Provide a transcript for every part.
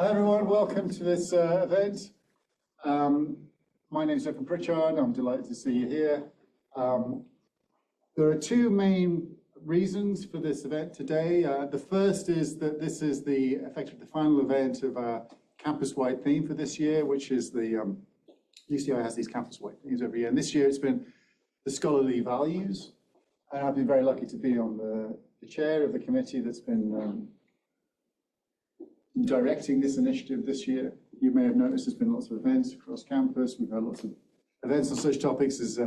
Hi everyone, welcome to this event. My name is Pritchard. I'm delighted to see you here. There are two main reasons for this event today. The first is that this is effectively the final event of our campus-wide theme for this year, which is the UCI has these campus-wide themes every year. And this year it's been the scholarly values. And I've been very lucky to be on the chair of the committee that's been directing this initiative this year. You may have noticed there's been lots of events across campus. We've had lots of events on such topics as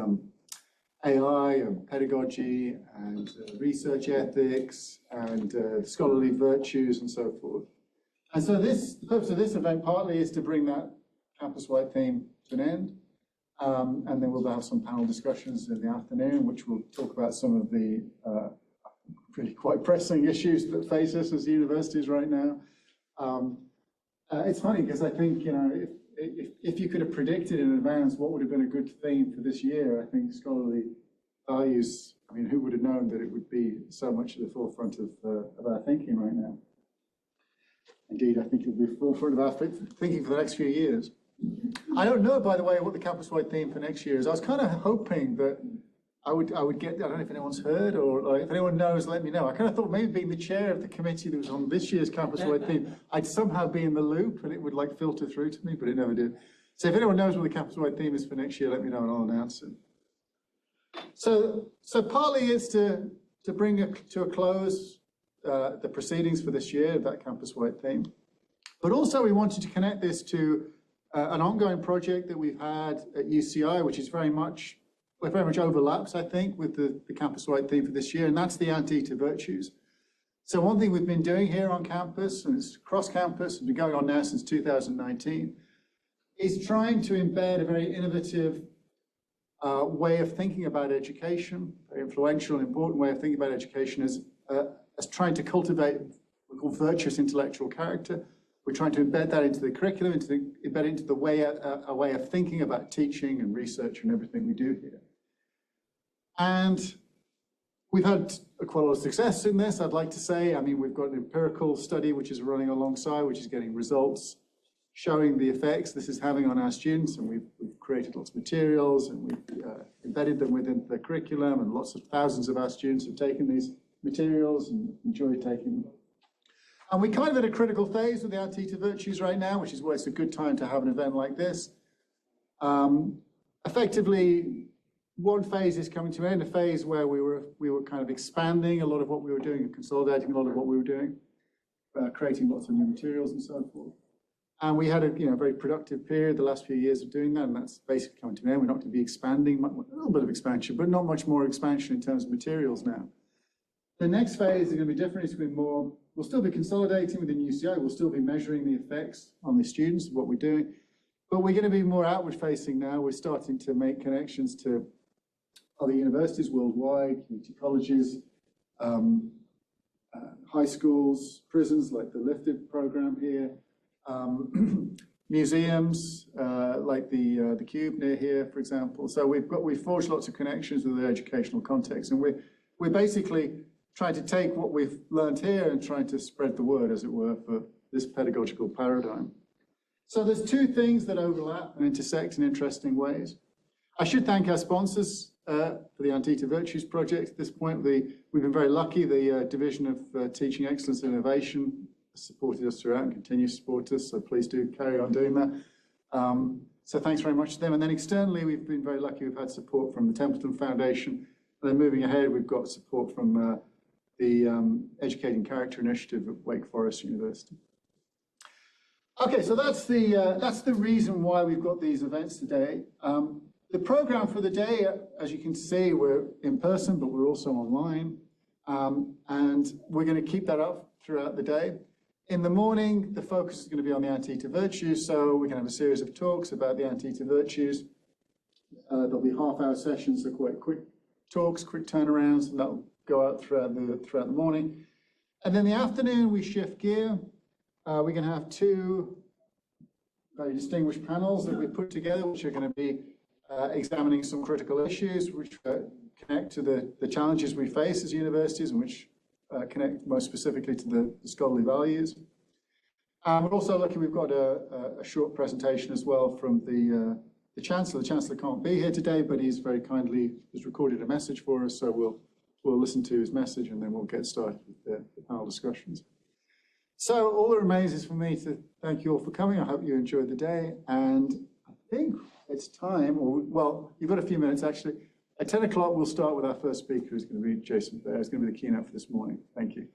AI and pedagogy and research ethics and scholarly virtues and so forth. And so the purpose of this event partly is to bring that campus-wide theme to an end. And then we'll have some panel discussions in the afternoon, which will talk about some of the really quite pressing issues that face us as universities right now. It's funny because I think, you know, if you could have predicted in advance what would have been a good theme for this year, I think scholarly values, I mean, who would have known that it would be so much at the forefront of our thinking right now? Indeed, I think it'll be at the forefront of our thinking for the next few years. I don't know, by the way, what the campus-wide theme for next year is. I was kind of hoping that I would get, I don't know if anyone's heard or like, if anyone knows, let me know. I kind of thought maybe being the chair of the committee that was on this year's campus-wide theme, I'd somehow be in the loop and it would like filter through to me, but it never did. So if anyone knows what the campus-wide theme is for next year, let me know and I'll announce it. So partly it's to bring to a close the proceedings for this year, that campus-wide theme. But also we wanted to connect this to an ongoing project that we've had at UCI, which is very much overlaps, I think, with the campus-wide theme for this year, and that's the Anteater virtues. So one thing we've been doing here on campus, and it's across campus, and been going on now since 2019, is trying to embed a very innovative way of thinking about education, very influential and important way of thinking about education as trying to cultivate what we call virtuous intellectual character. We're trying to embed that into the curriculum, embed it into the way, a way of thinking about teaching and research and everything we do here. And we've had quite a lot of success in this, I'd like to say. I mean, we've got an empirical study which is running alongside, which is getting results showing the effects this is having on our students, and we've created lots of materials and we've embedded them within the curriculum, and lots of thousands of our students have taken these materials and enjoy taking them. And we're kind of at a critical phase with the Anteater virtues right now, which is why it's a good time to have an event like this. Effectively, one phase is coming to an end, a phase where we were kind of expanding a lot of what we were doing and consolidating a lot of what we were doing, creating lots of new materials and so forth. And we had a very productive period the last few years of doing that, and that's basically coming to an end. We're not going to be expanding, a little bit of expansion, but not much more expansion in terms of materials now. The next phase is going to be different. It's going to be more, we'll still be consolidating within UCI, we'll still be measuring the effects on the students of what we're doing, but we're going to be more outward facing now. We're starting to make connections to other universities worldwide, community colleges, high schools, prisons like the Lifted program here, museums like the Cube near here, for example. So we've forged lots of connections with the educational context, and we're basically trying to take what we've learned here and trying to spread the word, as it were, for this pedagogical paradigm. So there's two things that overlap and intersect in interesting ways. I should thank our sponsors for the Anteater Virtues project. At this point, we've been very lucky. The Division of Teaching Excellence and Innovation has supported us throughout and continues to support us, so please do carry on doing that. So thanks very much to them. And then externally, we've been very lucky. We've had support from the Templeton Foundation. And then moving ahead, we've got support from the Educating Character Initiative at Wake Forest University. Okay, so that's the reason why we've got these events today. The program for the day, as you can see, we're in person, but we're also online. And we're going to keep that up throughout the day. In the morning, the focus is going to be on the Anteater virtues, so we can have a series of talks about the Anteater virtues. There'll be half-hour sessions, so quite quick talks, quick turnarounds, and that'll go out throughout the morning. And then the afternoon, we shift gear. We're going to have two very distinguished panels that we put together, which are going to be examining some critical issues which connect to the challenges we face as universities and which connect most specifically to the scholarly values. We're also lucky we've got a short presentation as well from the Chancellor. The Chancellor can't be here today, but he's very kindly has recorded a message for us, so we'll listen to his message and then we'll get started with the panel discussions. So all that remains is for me to thank you all for coming. I hope you enjoyed the day, and I think it's time, or well, you've got a few minutes actually. At 10 o'clock, we'll start with our first speaker, who's going to be Jason Baer. He's going to be the keynote for this morning. Thank you.